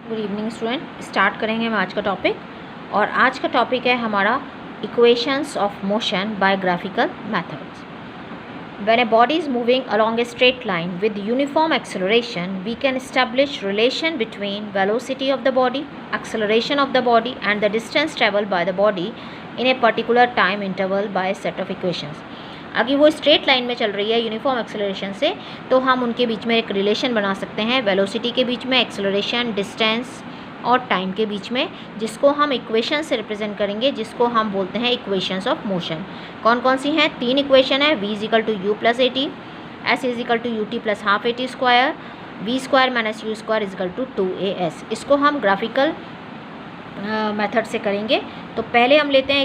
Good evening student, start करेंगे हम आज का टॉपिक। और आज का टॉपिक है हमारा equations of motion by graphical methods. When a body is moving along a straight line with uniform acceleration, we can establish relation between velocity of the body, acceleration of the body and the distance travelled by the body in a particular time interval by set of equations. अगर वो straight line में चल रही है uniform acceleration से, तो हम उनके बीच में एक रिलेशन बना सकते हैं, वेलोसिटी के बीच में, एक्सेलरेशन, डिस्टेंस और टाइम के बीच में, जिसको हम इक्वेशन से रिप्रेजेंट करेंगे, जिसको हम बोलते हैं इक्वेशंस ऑफ मोशन। कौन कौन सी हैं? 3 इक्वेशन है। v is equal to u plus a t, s is equal to u t plus half a t square, v square minus u square is equal to 2as। इसको हम ग्राफिकल मेथड से करेंगे। तो पहले हम लेते हैं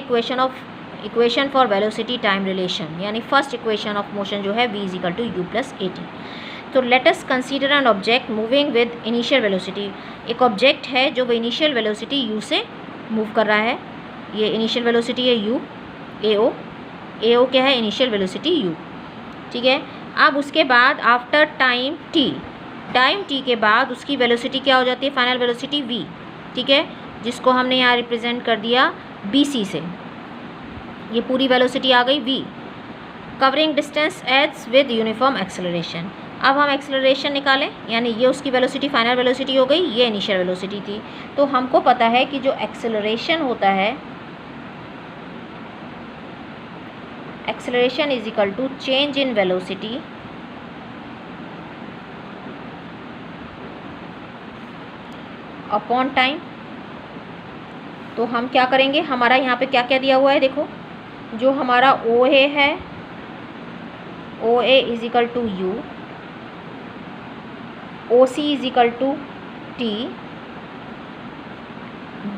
equation for velocity time relation, यानी फर्स्ट इक्वेशन ऑफ मोशन जो है v is equal to u plus a t. तो let us consider an object moving with initial velocity. एक ऑब्जेक्ट है जो वो इनिशियल वेलोसिटी u से मूव कर रहा है। ये इनिशियल वेलोसिटी है u, ao क्या है? इनिशियल वेलोसिटी u, ठीक है। अब उसके बाद आफ्टर टाइम t के बाद उसकी वेलोसिटी क्या हो जाती है? फाइनल वेलोसिटी v, ठीक है, जिसको हमने यहाँ रिप्रेजेंट कर दिया bc से। ये पूरी वेलोसिटी आ गई v, covering distance h with uniform acceleration. अब हम एक्सेलरेशन निकालें, यानी ये उसकी वेलोसिटी फाइनल वेलोसिटी हो गई, ये इनिशियल वेलोसिटी थी। तो हमको पता है कि जो एक्सेलरेशन होता है, acceleration is equal to change in velocity upon time. तो हम क्या करेंगे, हमारा यहाँ पे क्या क्या दिया हुआ है, देखो, जो हमारा OA है, OA is equal to u, OC is equal to t,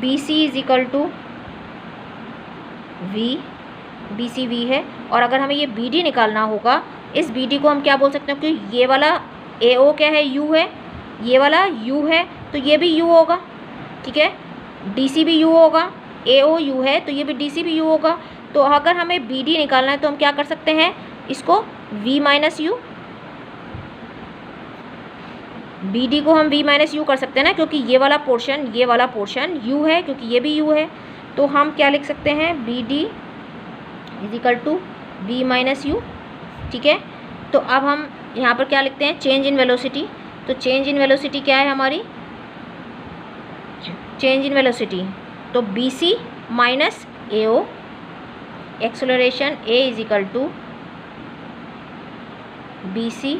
BC is equal to V, BC V है। और अगर हमें ये BD निकालना होगा, इस BD को हम क्या बोल सकते हैं? क्योंकि ये वाला AO क्या है? U है, ये वाला U है, तो ये भी U होगा, ठीक है। DC भी U होगा, AO U है तो ये भी DC भी U होगा। तो अगर हमें BD निकालना है तो हम क्या कर सकते हैं? इसको V माइनस यू, BD को हम V माइनस यू कर सकते हैं ना, क्योंकि ये वाला पोर्शन U है, क्योंकि ये भी U है। तो हम क्या लिख सकते हैं? BD is equal to V minus u, ठीक है। तो अब हम यहाँ पर क्या लिखते हैं? Change in velocity. तो चेंज इन वेलोसिटी क्या है हमारी? चेंज इन वेलोसिटी तो BC minus AO, acceleration A is equal to BC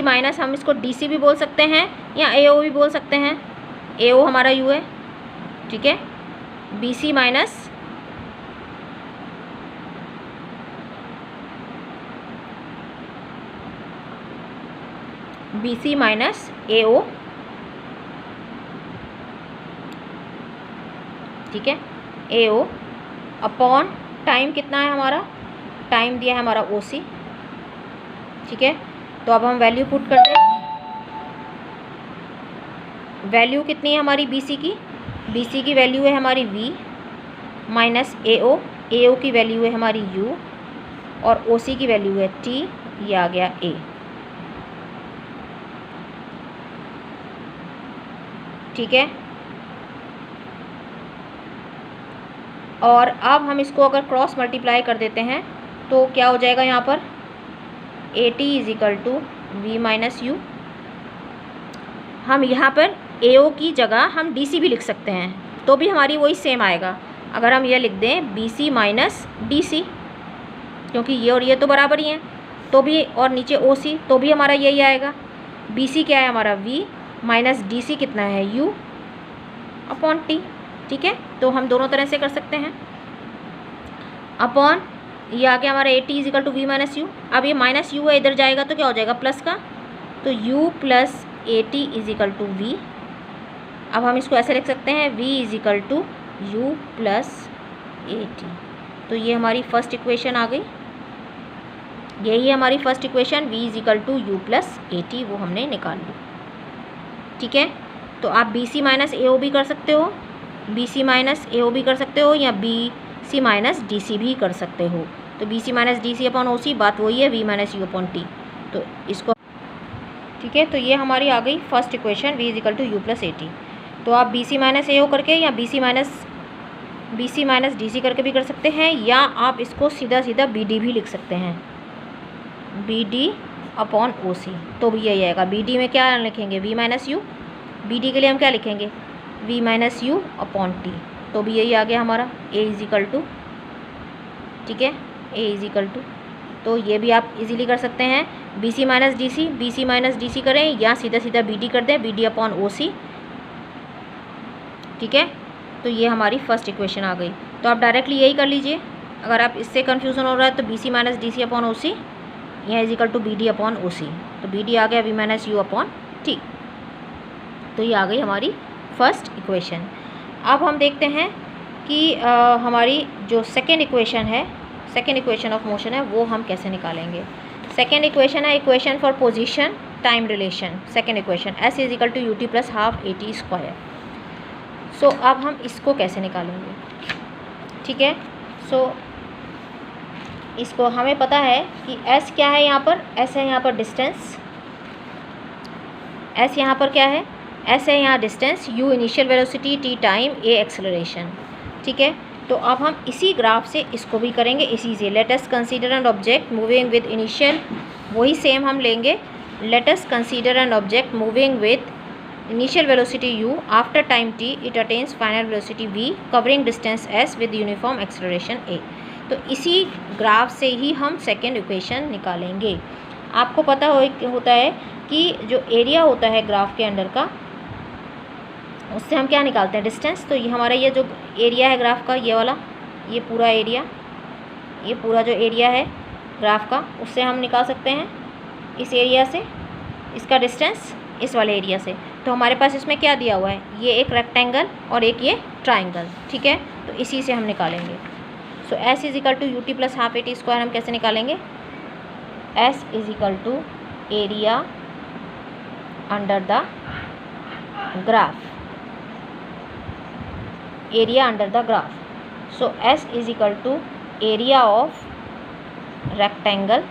minus हम इसको DC भी बोल सकते हैं या AO भी बोल सकते हैं। AO हमारा U है, ठीक है। BC माइनस AO, ठीक है, AO अपॉन टाइम कितना है हमारा? टाइम दिया है हमारा OC, ठीक है। तो अब हम वैल्यू पुट करते हैं। वैल्यू कितनी है हमारी BC की? BC की वैल्यू है हमारी V माइनस AO की वैल्यू है हमारी U और OC की वैल्यू है T, ये आ गया A, ठीक है। और अब हम इसको अगर क्रॉस मल्टीप्लाई कर देते हैं तो क्या हो जाएगा यहाँ पर? AT is equal to V minus u. हम यहाँ पर AO की जगह हम DC भी लिख सकते हैं, तो भी हमारी वही सेम आएगा। अगर हम ये लिख दें BC माइनस DC, क्योंकि ये और ये तो बराबर ही हैं, तो भी, और नीचे OC, तो भी हमारा यही आएगा। BC क्या है हमारा? V माइनस DC कितना है? U अपॉन T, ठीक है। तो हम दोनों तरह से कर सकते हैं। अपॉन ये आ गया हमारा AT is equal to V minus u. अब ये माइनस यू है, इधर जाएगा तो क्या हो जाएगा? प्लस का, तो U plus AT is equal to V। अब हम इसको ऐसे लिख सकते हैं V is equal to U plus AT। तो ये हमारी फर्स्ट इक्वेशन आ गई, यही है हमारी first equation, V is equal to U plus AT, वो हमने निकाल ली, ठीक है। तो आप BC माइनस AO भी कर सकते हो, BC माइनस AO भी कर सकते हो, या BC माइनस DC भी कर सकते हो। तो BC minus DC upon OC, बात वही है, V minus U upon T। तो इसको ठीक है, तो ये हमारी आ गई first equation v is equal to u plus a t. तो आप B C minus A O करके या B C minus D C करके भी कर सकते हैं, या आप इसको सीधा सीधा बी डी भी लिख सकते हैं, B D upon O C, तो भी यही आएगा। बी डी में क्या लिखेंगे, v minus u, B D के लिए हम क्या लिखेंगे, v minus u upon t, तो भी यही आ गया हमारा ए इज इक्वल टू, ठीक है, ए इज इक्वल टू। तो ये भी आप इजीली कर सकते हैं, B C minus D C करें या सीधा सीधा बी डी कर दें, B D upon O C, ठीक है। तो ये हमारी फर्स्ट इक्वेशन आ गई। तो आप डायरेक्टली यही कर लीजिए, अगर आप इससे कन्फ्यूज़न हो रहा है तो B C minus D C upon O C या is equal to B D upon O C, तो बी डी आ गया v minus u upon t. तो ये आ गई हमारी फर्स्ट इक्वेशन। अब हम देखते हैं कि हमारी जो सेकेंड इक्वेशन है, सेकेंड इक्वेशन ऑफ मोशन है, वो हम कैसे निकालेंगे। सेकेंड इक्वेशन है equation for position time relation. Second equation s is equal to u t plus half a t square. So अब हम इसको कैसे निकालेंगे, ठीक है। सो इसको हमें पता है कि एस क्या है, यहाँ पर एस है, यहाँ पर डिस्टेंस, एस यहाँ पर क्या है, एस है यहाँ distance, you initial velocity, T time, A acceleration, ठीक है। तो अब हम इसी ग्राफ से इसको भी करेंगे इसी से। Late us consider an object moving with initial, वही सेम हम लेंगे, late us consider an object moving with initial velocity u, after time t it attains final velocity v, covering distance s with uniform acceleration a। तो इसी graph से ही हम second equation निकालेंगे। आपको पता होता है कि जो एरिया होता है ग्राफ के अंडर का, उससे हम क्या निकालते हैं, डिस्टेंस। तो ये हमारा ये जो एरिया है ग्राफ का, ये वाला, ये पूरा एरिया, ये पूरा जो एरिया है ग्राफ का, उससे हम निकाल सकते हैं इस एरिया से इसका डिस्टेंस इस वाले एरिया से। तो हमारे पास इसमें क्या दिया हुआ है, ये एक रेक्टेंगल और एक ये ट्राइंगल, ठीक है। तो इसी से हम निकालेंगे। So s is equal to u t plus half a t square हम कैसे निकालेंगे, s is equal to area under the graph, area under the graph. So s is equal to area of rectangle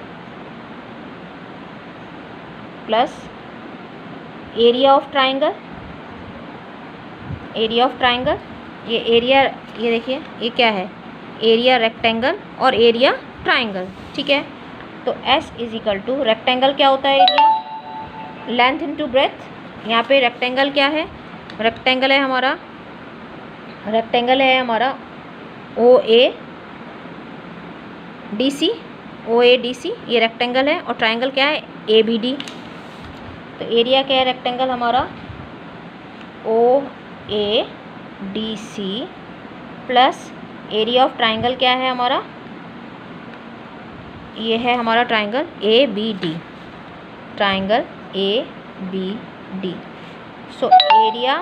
plus area of triangle, area of triangle, ये area, ये देखिए ये क्या है, area rectangle और एरिया ट्राइंगल, ठीक है। तो S is equal to, rectangle क्या होता है, एरिया, लेंथ इनटू ब्रेथ। यहाँ पे रेक्टेंगल क्या है, रेक्टेंगल है हमारा, रेक्टेंगल है हमारा O A D C, O A D सी, ये रेक्टेंगल है, और ट्राइंगल क्या है, ए बी डी। तो एरिया क्या है रेक्टेंगल हमारा, O A D C, plus area of triangle क्या है हमारा, ये है हमारा triangle A B D, triangle A B D. So area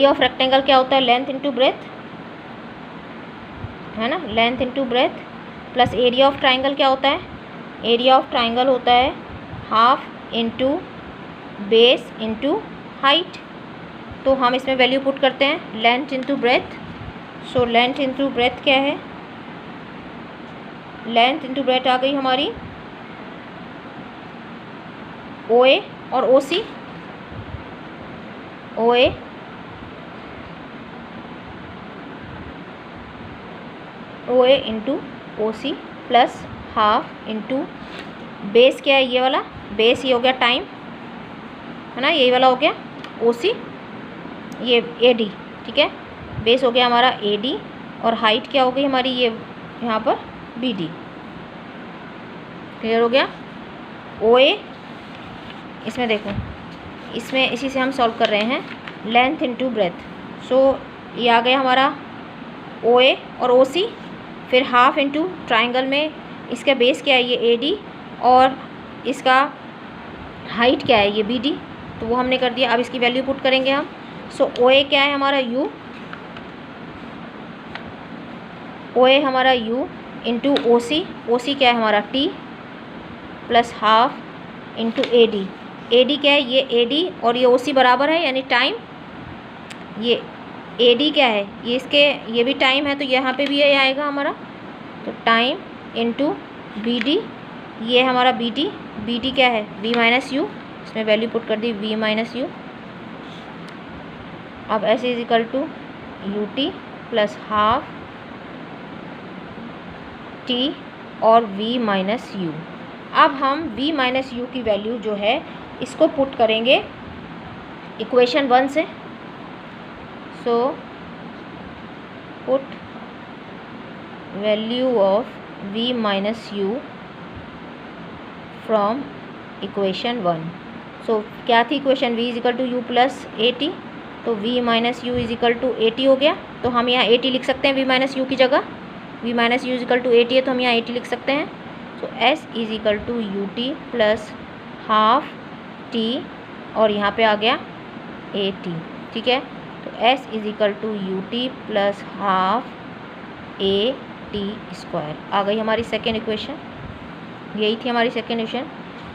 of rectangle क्या होता है, लेंथ इनटू ब्रेथ, है ना, length into breadth, plus area of triangle क्या होता है, एरिया ऑफ ट्राइंगल होता है half into base into height. तो हम इसमें वैल्यू पुट करते हैं, length into breadth. So length into breadth क्या है, लेंथ इंटू ब्रेथ आ गई हमारी ओ ए और O C, O A into O C plus half into base क्या है, ये वाला बेस, ये हो गया टाइम, है ना, यही वाला हो गया ओ सी, ये ए डी, ठीक है। बेस हो गया हमारा ए डी और हाइट क्या हो गई हमारी, ये यहाँ पर बी डी। क्लियर हो गया। ओ ए, इसमें देखो, इसमें इसी से हम सॉल्व कर रहे हैं, लेंथ इनटू ब्रेथ। सो ये आ गया हमारा ओ ए और ओ सी, फिर हाफ इंटू ट्राइंगल में इसका बेस क्या है, ये ए डी, और इसका हाइट क्या है, ये बी डी। तो वो हमने कर दिया। अब इसकी वैल्यू पुट करेंगे हम। सो ओ ए क्या है हमारा यू, ओ ए हमारा u इंटू ओ सी क्या है हमारा t plus half into A D क्या है, ये ए डी और ये ओ सी बराबर है, यानी टाइम। ये ए डी क्या है, ये इसके, ये भी टाइम है, तो यहाँ पे भी ये आएगा हमारा, तो टाइम इंटू बी डी ये है हमारा बी टी क्या है, v माइनस यू, इसमें वैल्यू पुट कर दी v माइनस यू। अब s is equal to u t plus half t और v माइनस यू। अब हम v माइनस यू की वैल्यू जो है इसको पुट करेंगे इक्वेशन 1 से। So put value of v minus u from equation 1। So क्या थी equation, v is equal to u plus a t, तो v minus u is equal to a T हो गया। तो हम यहाँ ए टी लिख सकते हैं v माइनस यू की जगह, v minus u is equal to a t है तो हम यहाँ ए टी लिख सकते हैं। So s is equal to u t plus half t और यहाँ पे आ गया ए टी, ठीक है। तो s is equal to u t plus half a t square आ गई हमारी सेकेंड इक्वेशन। यही थी हमारी second equation,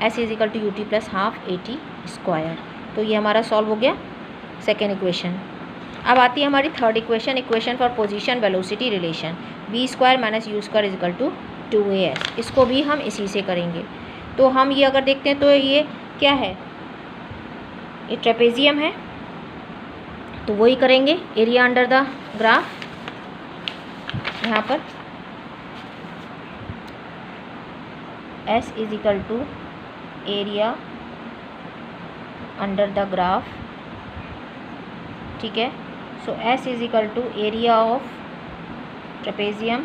s is equal to u t plus half a t square. तो ये हमारा सॉल्व हो गया सेकेंड इक्वेशन। अब आती है हमारी third equation, equation for position velocity relation, v square minus u square is equal to 2as। इसको भी हम इसी से करेंगे। तो हम ये अगर देखते हैं तो ये क्या है, ये ट्रेपेजियम है, तो वही करेंगे एरिया अंडर द ग्राफ। यहाँ पर s is equal to area under the graph, ठीक है। So s is equal to area of trapezium.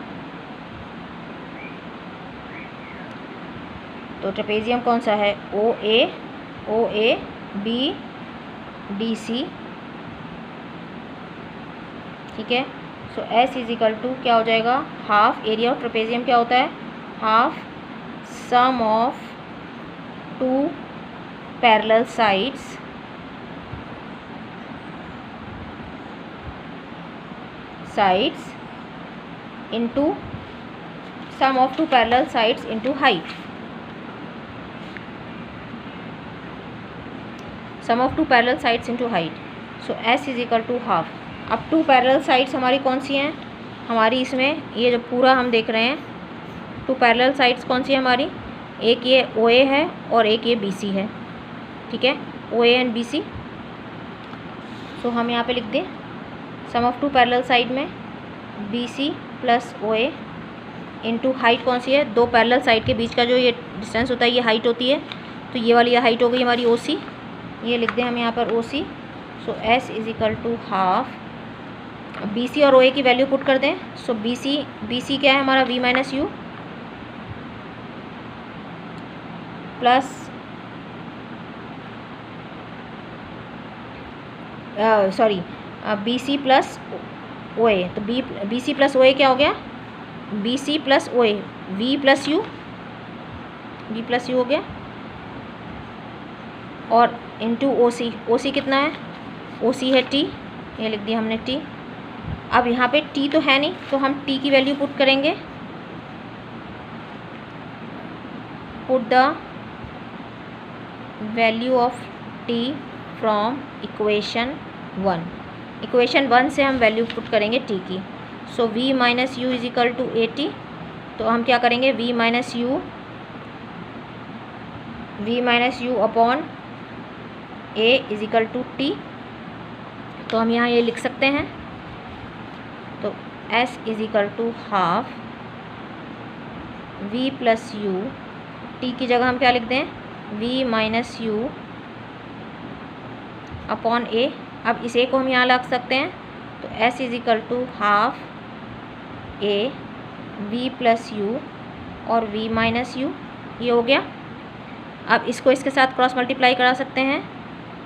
तो ट्रेपेजियम कौन सा है, ओ ए बी डी सी, ठीक है। So s is equal to क्या हो जाएगा, हाफ एरिया ऑफ ट्रेपेजियम क्या होता है, half sum of two parallel sides into sum of two parallel sides into height, sum of two parallel sides into height। so s is equal to half। अब to parallel sides हमारी कौन सी हैं, हमारी इसमें ये जो पूरा हम देख रहे हैं टू पैरेलल साइड्स कौन सी है हमारी, एक ये OA है और एक ये BC है, ठीक है, OA एंड BC। सो हम यहाँ पे लिख दें सम ऑफ टू पैरेलल साइड में BC plus OA into height कौन सी है, दो पैरेलल साइड के बीच का जो ये डिस्टेंस होता है ये हाइट होती है। तो ये वाली हाइट हो गई हमारी OC, ये लिख दें हम यहाँ पर OC। So s is equal to half, BC और OA की वैल्यू पुट कर दें। सो BC क्या है हमारा, v minus u plus BC plus OA। तो BC प्लस OA क्या हो गया, BC plus OA V plus u हो गया, और इंटू OC कितना है, OC है T, ये लिख दिया हमने T। अब यहाँ पे T तो है नहीं तो हम T की वैल्यू पुट करेंगे, put the value of T from equation 1। Equation 1 से हम वैल्यू पुट करेंगे T की। So v minus u is equal to a t, तो हम क्या करेंगे v minus u upon a is equal to t. तो हम यहाँ ये लिख सकते हैं, तो s is equal to half v plus u, t की जगह हम क्या लिख दें v minus u upon a। अब इस a को हम यहाँ लग सकते हैं, तो s is equal to half a v plus u और v माइनस यू, ये हो गया। अब इसको इसके साथ क्रॉस मल्टीप्लाई करा सकते हैं,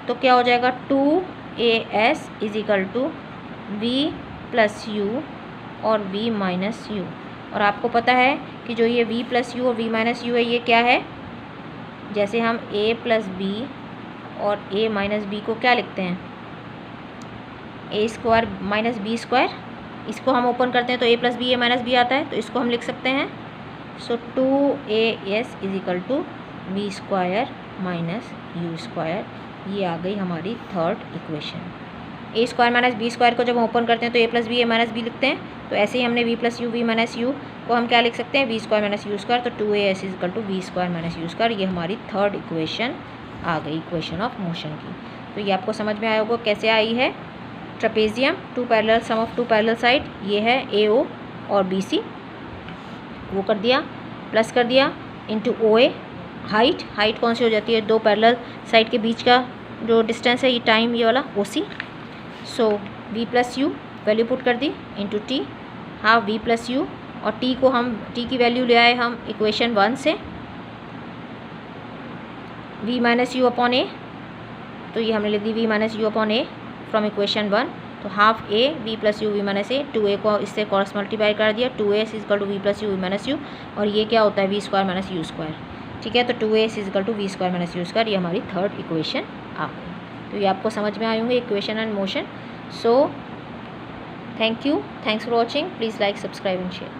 तो क्या हो जाएगा 2as is equal to v plus u और v माइनस यू। और आपको पता है कि जो ये v प्लस यू और v माइनस यू है ये क्या है, जैसे हम a प्लस बी और a माइनस बी को क्या लिखते हैं, a square minus b square. इसको हम ओपन करते हैं तो a plus b a minus b आता है, तो इसको हम लिख सकते हैं। सो 2as is equal to b square minus u square, ये आ गई हमारी third equation. A square minus b square को जब हम ओपन करते हैं तो a plus b a minus b लिखते हैं। तो ऐसे ही हमने v plus u v minus u को हम क्या लिख सकते हैं, v square minus u square. तो 2as is equal to v square minus u square. ये हमारी थर्ड इक्वेशन आ गई इक्वेशन ऑफ मोशन की। तो ये आपको समझ में आया होगा कैसे आई है। Trapezium two parallel sum of two parallel side, ये है ए ओ और बी सी, वो कर दिया, प्लस कर दिया इंटू ओ ए। हाइट कौन सी हो जाती है, दो पैरेलल साइड के बीच का जो डिस्टेंस है, ये टाइम ये वाला O C. So v plus u value put कर दी into t, half v plus u, और टी को हम टी की वैल्यू ले आए हम इक्वेशन 1 से, v minus u upon a. तो ये हमने लिख दी v minus u upon a from equation 1। तो half a v plus u v minus a, 2a को इससे क्रॉस मल्टीप्लाई कर दिया, 2as is equal to v plus u v minus u, और ये क्या होता है v square minus u square. ठीक है, तो 2as is equal to v square minus u square, ये हमारी थर्ड इक्वेशन आ गई। तो ये आपको समझ में आए होंगे equation and motion. So thank you, thanks for watching, please like subscribe and share.